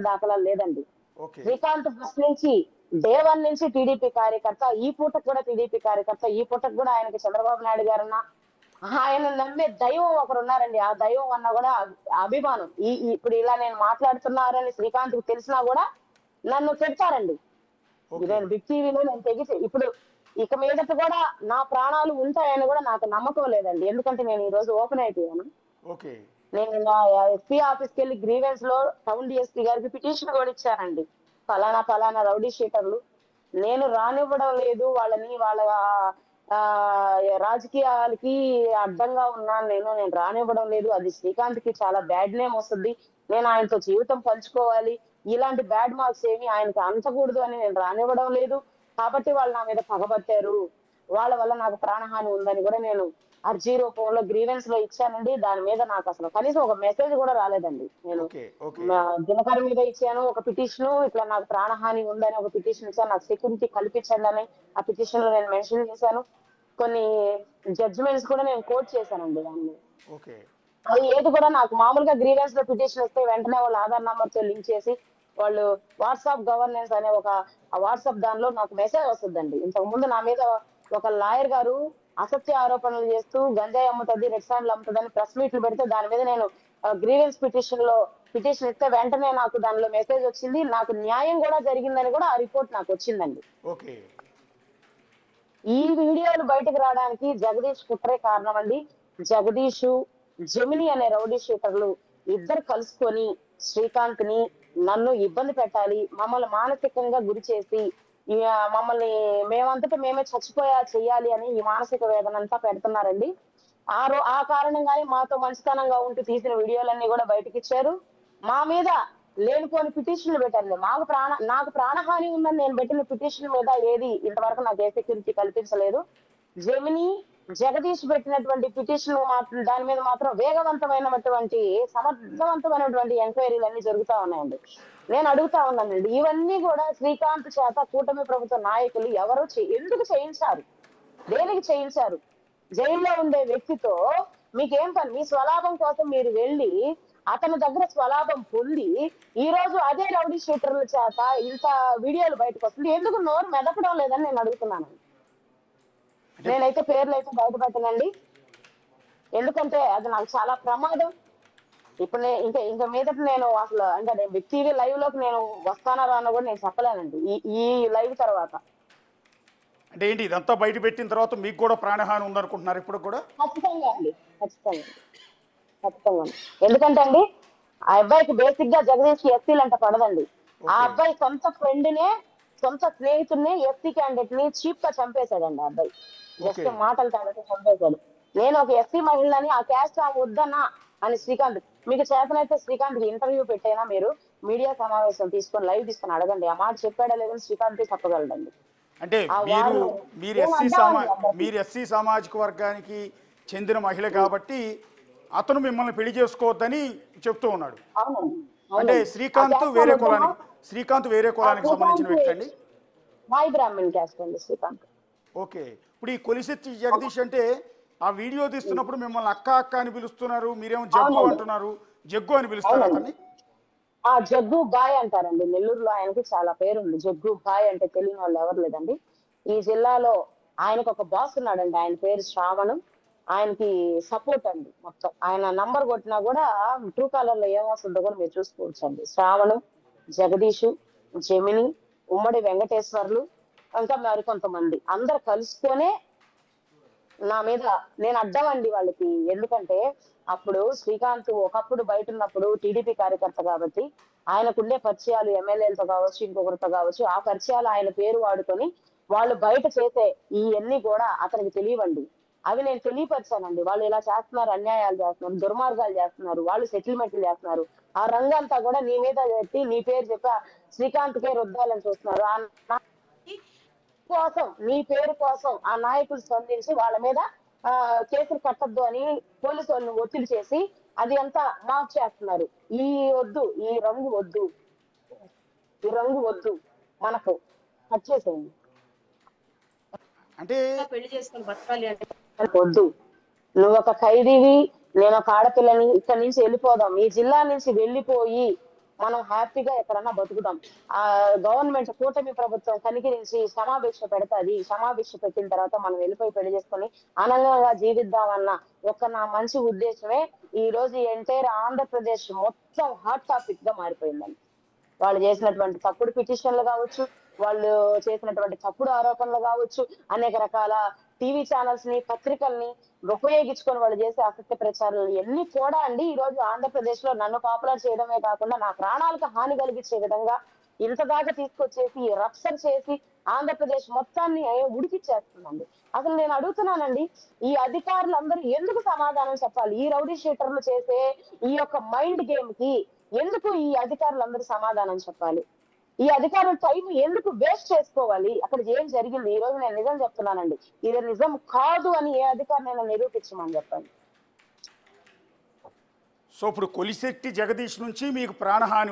దాఖలాలు లేదండి. Okay. Srikanth first నుంచి డే 1 నుంచి టీడీపీ కార్యకర్త, ఈ పూటకు కూడా టీడీపీ కార్యకర్త, ఈ పూటకు కూడా ఆయనకి చంద్రబాబు నాయుడు గారన్న ఆయన నమ్మే దైవం ఒకరున్నారండి. ఆ దైవం అన్న కూడా అభిమానం. ఇప్పుడు ఇలా నేను మాట్లాడుతున్నారని శ్రీకాంత్ కు తెలిసినా కూడా నన్ను తిడతారండి. ఓకే. నేను బిగ్ టీవీలో నేను తెగిసి ఇప్పుడు ఇక మీదట కూడా నా ప్రాణాలు ఉంటాయని కూడా నాకు నమ్మకం లేదండి. ఎందుకంటే నేను ఈ రోజు ఓపెన్ అయిపోయాను. ఓకే. నేను నా ఎస్పీ ఆఫీస్కి వెళ్ళి గ్రీవెన్స్ లో టౌన్ డిఎస్పీ గారికి పిటిషన్ కూడా ఇచ్చానండి. ఫలానా రౌడీ షీటర్లు నేను రానివ్వడం లేదు వాళ్ళని, వాళ్ళ రాజకీయాలకి అడ్డంగా ఉన్నాను నేను రానివ్వడం లేదు. అది శ్రీకాంత్ కి చాలా బ్యాడ్ నేమ్ వస్తుంది. నేను ఆయనతో జీవితం పంచుకోవాలి, ఇలాంటి బ్యాడ్ మార్క్స్ ఏమి ఆయనకి అంచకూడదు అని నేను రానివ్వడం లేదు. కాబట్టి వాళ్ళు నా మీద పగబట్టారు, వాళ్ళ వల్ల నాకు ప్రాణహాని ఉందని కూడా నేను అర్జీ రూపంలో గ్రీవెన్స్ లో ఇచ్చానండి. దాని మీద నాకు అసలు కనీసం ఒక మెసేజ్ కూడా రాలేదండి. నేను దినకర్ మీద ఇచ్చాను ఒక పిటిషన్, ఇట్లా నాకు ప్రాణహాని ఉందని ఒక పిటిషన్ ఇచ్చాను, నాకు సెక్యూరిటీ కల్పించండి అని ఆ పిటిషన్ లో నేను మెన్షన్ చేశాను. కొన్ని జడ్జిమెంట్స్ కూడా నేను కోట్ చేశానండి దాన్ని. అది ఏది కూడా నాకు మామూలుగా గ్రీవెన్స్ లో పిటిషన్ వస్తే వెంటనే వాళ్ళ ఆధార్ నంబర్ తో లింక్ చేసి వాళ్ళు వాట్సాప్ గవర్నెన్స్ అనే ఒక వాట్సాప్ దానిలో నాకు మెసేజ్ వస్తుందండి. ఇంతకు ముందు నా మీద ఒక లాయర్ గారు అసత్య ఆరోపణలు చేస్తూ గంజాయి అమ్ముతుంది, రెడ్ శాండ్లు అమ్ముతుంది అని ప్రెస్ మీట్లు పెడితే దాని మీద నేను గ్రీవెన్స్ పిటిషన్ ఇస్తే వెంటనే నాకు దానిలో మెసేజ్ వచ్చింది. నాకు న్యాయం కూడా జరిగిందని కూడా ఆ రిపోర్ట్ నాకు వచ్చిందండి. ఈ వీడియోలు బయటకు రావడానికి జగదీష్ కుట్రే కారణం అండి. జగదీష్, జెమిని అనే రౌడీ షీటర్లు ఇద్దరు కలుసుకొని శ్రీకాంత్ ని నన్ను ఇబ్బంది పెట్టాలి, మమ్మల్ని మానసికంగా గురి చేసి మమ్మల్ని మేమంతటా మేమే చెయ్యాలి అని ఈ మానసిక వేదన అంతా పెడుతున్నారండి. ఆ కారణంగానే మాతో మంచితనంగా ఉంటూ తీసిన వీడియోలన్నీ కూడా బయటకి ఇచ్చారు. మా మీద లేనిపోని పిటిషన్లు పెట్టండి. నాకు ప్రాణహాని ఉందని నేను పెట్టిన పిటిషన్ మీద ఏది ఇంతవరకు నాకు ఏ సెక్యూరిటీ కల్పించలేదు. జెమిని, జగదీష్ పెట్టినటువంటి పిటిషన్ మాత్రం దాని మీద మాత్రం వేగవంతమైనటువంటి సమర్థవంతమైనటువంటి ఎంక్వైరీలు అన్ని జరుగుతా ఉన్నాయండి. నేను అడుగుతా ఉన్నానండి, ఇవన్నీ కూడా శ్రీకాంత్ చేత కూటమి ప్రభుత్వ నాయకులు ఎవరు ఎందుకు చేయించారు, దేనికి చేయించారు? జైల్లో ఉండే వ్యక్తితో మీకేం పని? మీ స్వలాభం కోసం మీరు వెళ్ళి అతని దగ్గర స్వలాభం పొంది ఈ రోజు అదే రౌడీ షీటర్ల చేత ఇంత వీడియోలు బయటకు వస్తుంది. ఎందుకు నోరు మెదపడం లేదని నేను అడుగుతున్నాను. నేనైతే పేర్లు అయితే బయటపెట్టనండి, ఎందుకంటే అది నాకు చాలా ప్రమాదం. ఇప్పుడు ఇంకా మీదట నేను అసలు అంటే నేను బిగ్ టీవీ లైవ్ లోకి నేను వస్తానా రానో కూడా నేను చెప్పలేనండి ఈ లైవ్ తర్వాత. అంటే ఏంటి ఇదంతా బయట పెట్టిన తర్వాత మీకు కూడా ప్రాణహాని ఉందనుకుంటున్నారు ఇప్పుడు కూడా? ఖచ్చితంగా అండి, ఖచ్చితంగా. ఎందుకంటే అండి ఆ అబ్బాయికి బేసిక్ గా జగదీష్ ఎస్సీలు అంటే పడదండి. ఆ అబ్బాయి సొంత ఫ్రెండ్నే, సొంత స్నేహితుడిని, ఎస్సీ క్యాండిడేట్ ని చీప్ గా చంపేశాడండి ఆ అబ్బాయి. జస్ట్ మాటలు తేడాతో చంపేశాడు. నేను ఒక ఎస్సీ మహిళని ఆ క్యాస్ట్ వద్దన్నా అని శ్రీకాంత్, మీకు చేతనైతే శ్రీకాంత్ ఇంటర్వ్యూ పెట్టైనా మీరు మీడియా సమావేశం తీసుకొని లైవ్ తీసుకొని అడగండి. ఆ మాట చెప్పాడా లేదని శ్రీకాంత్ చెప్పగలడండి. అంటే మీరు ఎస్సీ సామాజిక వర్గానికి చెందిన మహిళ కాబట్టి అతను మిమ్మల్ని పెళ్లి చేసుకోవద్దని చెప్తూ ఉన్నాడు. అంటే శ్రీకాంత్ వేరే కులానికి సంబంధించిన వ్యక్తి అండి. వాయి బ్రాహ్మణ్ క్యాస్ట్ అండి శ్రీకాంత్. ఓకే. ఇప్పుడు ఈ కొలిశెట్టి జగదీష్ అంటే ఆ వీడియో తీస్తున్నప్పుడు మిమ్మల్ని అక్క అక్క అని పిలుస్తున్నారు, మీరేమో జగ్గు అంటున్నారు. జగ్గు అని పిలుస్తారు అతన్ని? ఆ జగ్గు బాయ్ అంటారండి. నెల్లూరులో ఆయనకి చాలా పేరుంది. జగ్గు బాయ్ అంటే తెలియని వాళ్ళు ఎవరు లేదండి. ఈ జిల్లాలో ఆయనకు ఒక బాస్ ఉన్నాడండి, ఆయన పేరు శ్రావణ్. ఆయనకి సపోర్ట్ అండి మొత్తం. ఆయన నంబర్ కొట్టినా కూడా ట్రూ కాలర్ లో ఏమొస్తుందో కూడా మీరు చూసుకోవచ్చు అండి. శ్రావణ్, జగదీష్, జెమిని, ఉమ్మడి వెంకటేశ్వర్లు, ఇంకా మరి కొంతమంది అందరు కలుసుకొనే నా మీద నేను అడ్డం అండి వాళ్ళకి. ఎందుకంటే అప్పుడు శ్రీకాంత్ ఒకప్పుడు బయట ఉన్నప్పుడు టీడీపీ కార్యకర్త కాబట్టి ఆయనకుండే పరిచయాలు ఎమ్మెల్యేలతో కావచ్చు, ఇంకొకరితో కావచ్చు, ఆ పరిచయాలు ఆయన పేరు వాడుకొని వాళ్ళు బయట చేసే ఇవన్నీ కూడా అతనికి తెలియవండి. అవి నేను తెలియపరిచానండి. వాళ్ళు ఇలా చేస్తున్నారు, అన్యాయాలు చేస్తున్నారు, దుర్మార్గాలు చేస్తున్నారు, వాళ్ళు సెటిల్మెంట్లు చేస్తున్నారు. ఆ రంగంతా కూడా నీ మీద పెట్టి నీ పేరు చెప్పి శ్రీకాంత్ కే రుద్దాలని చూస్తున్నారు. కోసం నీ పేరు కోసం ఆ నాయకులు స్పందించి వాళ్ళ మీద కేసులు కట్టద్దు అని పోలీసు వాళ్ళని ఒత్తిడి చేసి అది అంతా మాఫ్ చేస్తున్నారు. ఈ రంగు వద్దు మనకు కట్ చేసేయండి. అంటే పెళ్లి చేసుకుని బతకాలి అంటే వద్దు. నువ్వు ఒక ఖైదీవి, నేను ఒక ఆడపిల్లని, ఇక్కడి నుంచి వెళ్ళిపోదాం. ఈ జిల్లా నుంచి వెళ్ళిపోయి మనం హ్యాపీగా ఎక్కడన్నా బతుకుదాం. గవర్నమెంట్ కూటమి ప్రభుత్వం కనికరించి క్షమాభిక్ష పెడతాది. క్షమాభిక్ష పెట్టిన తర్వాత మనం వెళ్ళిపోయి పెళ్లి చేసుకొని ఆనందంగా జీవిద్దామన్న నా మంచి ఉద్దేశమే ఈ రోజు ఎంటైర్ ఆంధ్రప్రదేశ్ మొత్తం హాట్ టాపిక్ గా మారిపోయిందండి. వాళ్ళు చేసినటువంటి తప్పుడు పిటిషన్లు కావచ్చు, వాళ్ళు చేసినటువంటి తప్పుడు ఆరోపణలు కావచ్చు, అనేక రకాల టీవీ ఛానల్స్ ని, పత్రికల్ని ఉపయోగించుకొని వాళ్ళు చేసే అసత్య ప్రచారాలు ఎన్ని కూడా అండి ఈ రోజు ఆంధ్రప్రదేశ్ లో నన్ను పాపులర్ చేయడమే కాకుండా నా ప్రాణాలకు హాని కలిగించే విధంగా ఇంత దాకా తీసుకొచ్చేసి రప్సర్ చేసి ఆంధ్రప్రదేశ్ మొత్తాన్ని ఉడికిచ్చేస్తుందండి. అసలు నేను అడుగుతున్నానండి, ఈ అధికారులందరూ ఎందుకు సమాధానం చెప్పాలి? ఈ రౌడీ షీటర్లు చేసే ఈ యొక్క మైండ్ గేమ్ కి ఎందుకు ఈ అధికారులందరూ సమాధానం చెప్పాలి? ఈ అధికారుల టైం ఎందుకు వేస్ట్ చేసుకోవాలి? అక్కడ ఏం జరిగింది? ఈ రోజు నేను నిజం చెప్తున్నానండి, ఇది నిజం కాదు అని ఏ అధికారినైనా నిరూపించమని చెప్పండి. సో ఇప్పుడు కొలిశెట్టి జగదీష్ నుంచి మీకు ప్రాణహాని